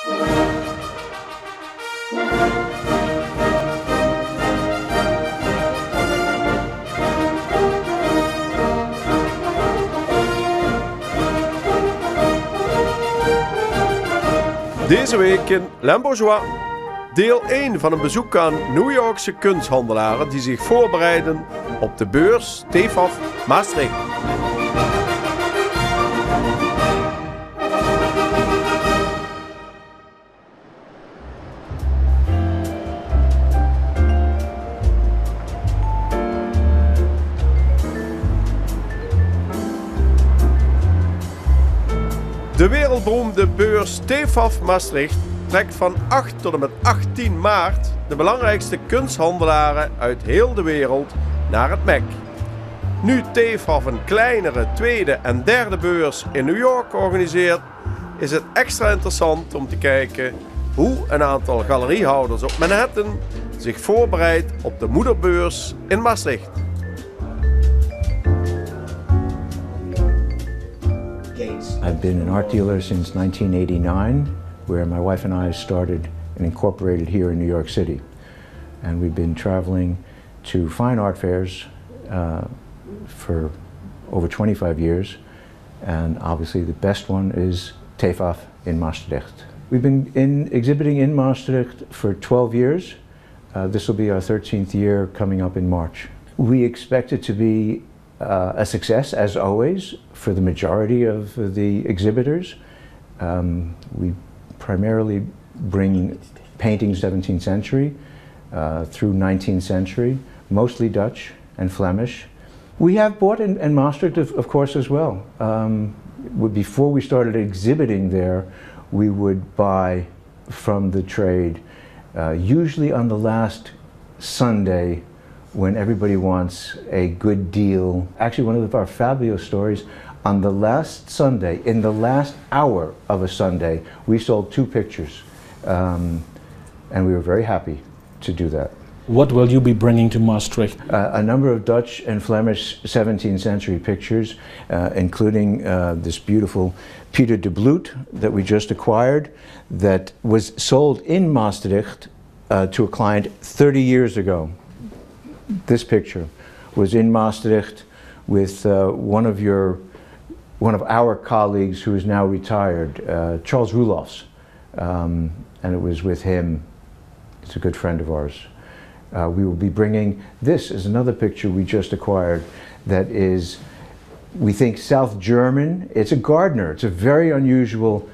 Deze week in Limbourgeois, deel 1 van een bezoek aan New Yorkse kunsthandelaren die zich voorbereiden op de beurs TFAF Maastricht. De wereldberoemde beurs TFAF Maastricht trekt van 8 tot en met 18 maart de belangrijkste kunsthandelaren uit heel de wereld naar het MEC. Nu TFAF een kleinere tweede en derde beurs in New York organiseert, is het extra interessant om te kijken hoe een aantal galeriehouders op Manhattan zich voorbereidt op de moederbeurs in Maastricht. I've been an art dealer since 1989, where my wife and I started and incorporated here in New York City. And we've been traveling to fine art fairs for over 25 years. And obviously the best one is TFAF in Maastricht. We've been exhibiting in Maastricht for 12 years. This will be our 13th year coming up in March. We expect it to be a success, as always, for the majority of the exhibitors. We primarily bring painting 17th century through 19th century, mostly Dutch and Flemish. We have bought in Maastricht, of course, as well. Before we started exhibiting there, we would buy from the trade, usually on the last Sunday when everybody wants a good deal. Actually, one of our fabulous stories, on the last Sunday, in the last hour of a Sunday, we sold 2 pictures. And we were very happy to do that. What will you be bringing to Maastricht? A number of Dutch and Flemish 17th century pictures, including this beautiful Pieter de Bloet that we just acquired, that was sold in Maastricht to a client 30 years ago. This picture was in Maastricht with one of our colleagues who is now retired, Charles Roelofs, and it was with him. It's a good friend of ours. We will be bringing, this is another picture we just acquired that is, we think, South German. It's a gardener. It's a very unusual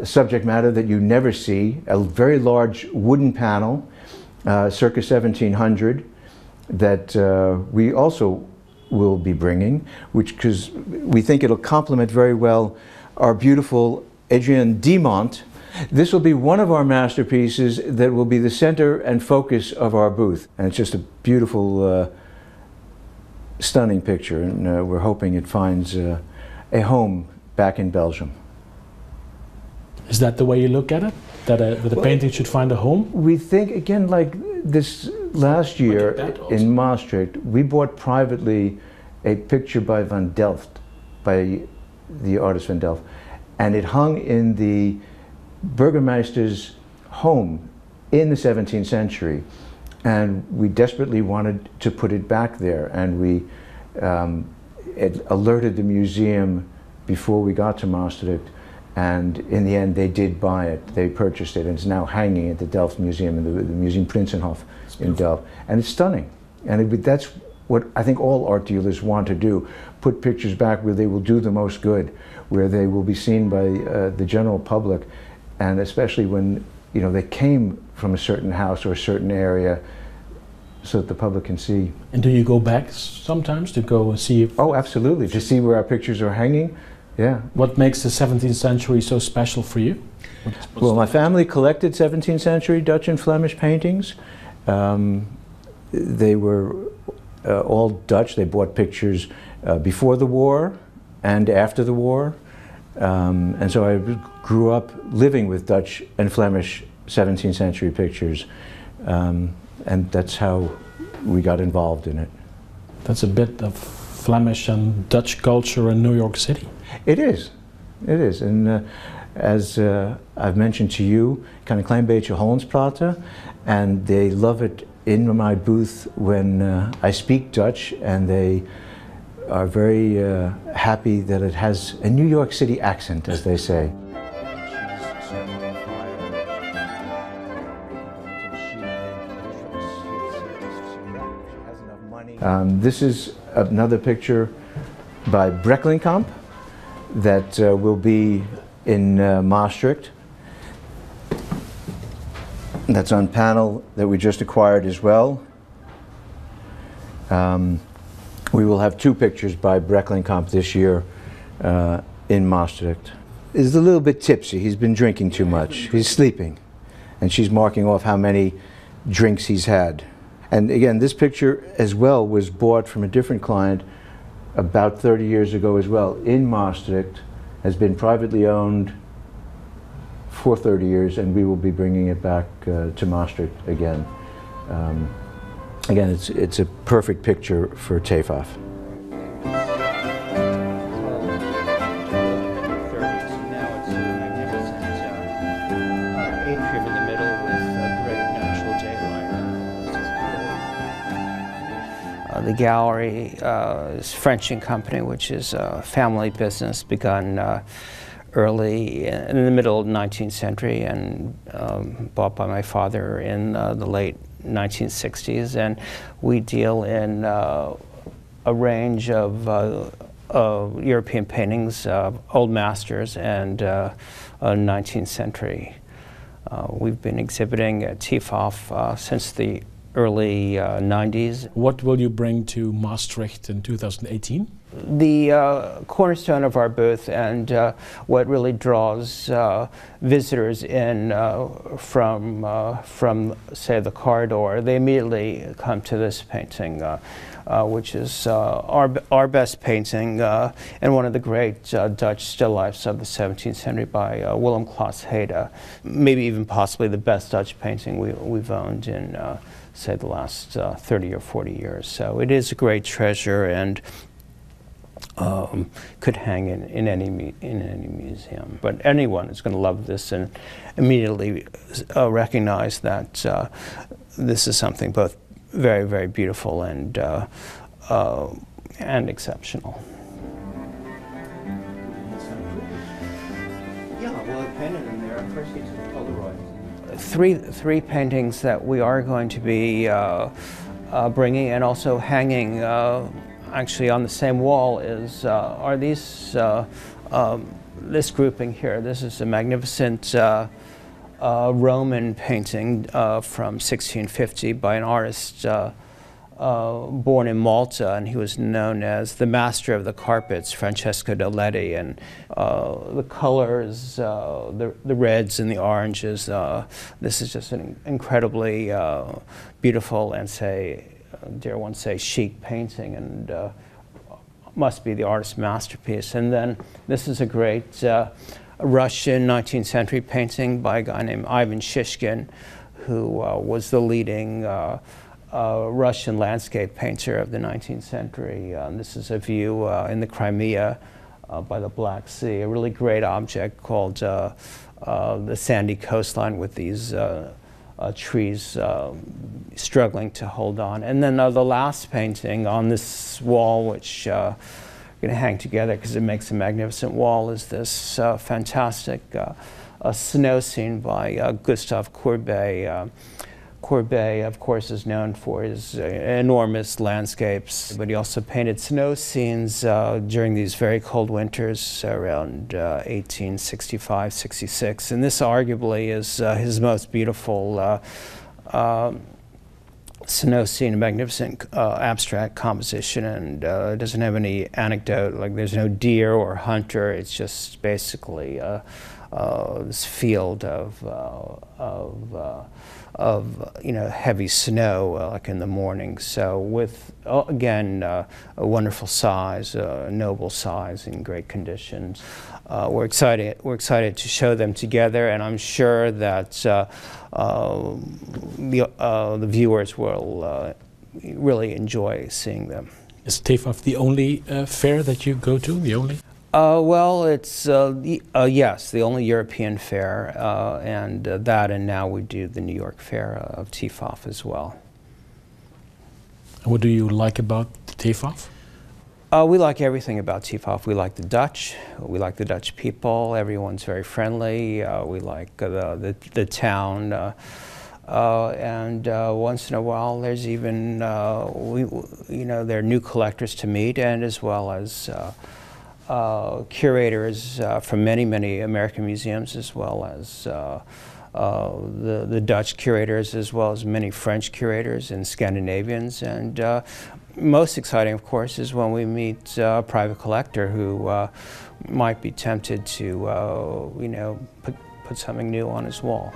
subject matter that you never see. A very large wooden panel, circa 1700, that we also will be bringing, because we think it'll complement very well our beautiful Adrian Dimont. This will be one of our masterpieces that will be the center and focus of our booth. And it's just a beautiful, stunning picture, and we're hoping it finds a home back in Belgium. Is that the way you look at it? That the painting should find a home? We think, again, like this last year in Maastricht, we bought privately a picture by Van Delft, by the artist Van Delft, and it hung in the Burgermeister's home in the 17th century, and we desperately wanted to put it back there, and we alerted the museum before we got to Maastricht, and in the end they did buy it. They purchased it, and it's now hanging at the Delft Museum, in the Museum Prinsenhof in Delft, and it's stunning. And that's what I think all art dealers want to do, put pictures back where they will do the most good, where they will be seen by the general public, and especially when they came from a certain house or a certain area, so that the public can see. And do you go back sometimes to go see if... Oh, absolutely, to see where our pictures are hanging. Yeah. What makes the 17th century so special for you? Well, my family collected 17th century Dutch and Flemish paintings. They were all Dutch. They bought pictures before the war and after the war. And so I grew up living with Dutch and Flemish 17th century pictures. And that's how we got involved in it. That's a bit of Flemish and Dutch culture in New York City. It is. It is. And as I've mentioned to you, kan een klein beetje Hollands praten, and they love it in my booth when I speak Dutch, and they are very happy that it has a New York City accent, as they say. This is another picture by Brecklinkamp that will be in Maastricht. That's on panel that we just acquired as well. We will have 2 pictures by Brecklinkamp this year in Maastricht. He's a little bit tipsy. He's been drinking too much. He's sleeping. And she's marking off how many drinks he's had. And again, this picture as well was bought from a different client about 30 years ago as well in Maastricht, has been privately owned for 30 years, and we will be bringing it back to Maastricht again. Again, it's a perfect picture for Tefaf. The gallery is French & Company, which is a family business begun early in the middle of the 19th century and bought by my father in the late 1960s. And we deal in a range of European paintings, old masters, and 19th century. We've been exhibiting at Tefaf since the early 90s. What will you bring to Maastricht in 2018? The cornerstone of our booth, and what really draws visitors in from say the corridor, they immediately come to this painting, which is our best painting and one of the great Dutch still lifes of the 17th century by Willem Klaas Hede. Maybe even possibly the best Dutch painting we've owned in say the last 30 or 40 years. So it is a great treasure, and could hang in any museum. But anyone is going to love this and immediately recognize that this is something both very, very beautiful and exceptional. Yeah, well, I painted them there. First, he took Polaroids. Three paintings that we are going to be bringing and also hanging actually on the same wall is are these this grouping here. This is a magnificent Roman painting from 1650 by an artist born in Malta, and he was known as the master of the carpets, Francesco de Ledi. And the colors, the reds and the oranges, this is just an incredibly beautiful and dare one say, chic painting, and must be the artist's masterpiece. And then this is a great Russian 19th century painting by a guy named Ivan Shishkin, who was the leading Russian landscape painter of the 19th century. This is a view in the Crimea by the Black Sea, a really great object called the sandy coastline with these trees struggling to hold on. And then the last painting on this wall, which I'm going to hang together because it makes a magnificent wall, is this fantastic snow scene by Gustave Courbet. Courbet, of course, is known for his enormous landscapes, but he also painted snow scenes during these very cold winters around 1865-66. And this arguably is his most beautiful snow scene, a magnificent abstract composition, and it doesn't have any anecdote, like there's no deer or hunter. It's just basically this field of heavy snow like in the morning. So with again a wonderful size, a noble size, in great conditions. We're excited to show them together, and I'm sure that the viewers will really enjoy seeing them. Is Tefaf the only fair that you go to? The only? Well, it's yes, the only European fair, and that, and now we do the New York Fair of TFOF as well. What do you like about TFOF? We like everything about TFOF. We like the Dutch. We like the Dutch people. Everyone's very friendly. We like the town. And once in a while, there's even there are new collectors to meet, and as well as curators from many American museums, as well as the Dutch curators, as well as many French curators and Scandinavians. And most exciting, of course, is when we meet a private collector who might be tempted to put something new on his wall.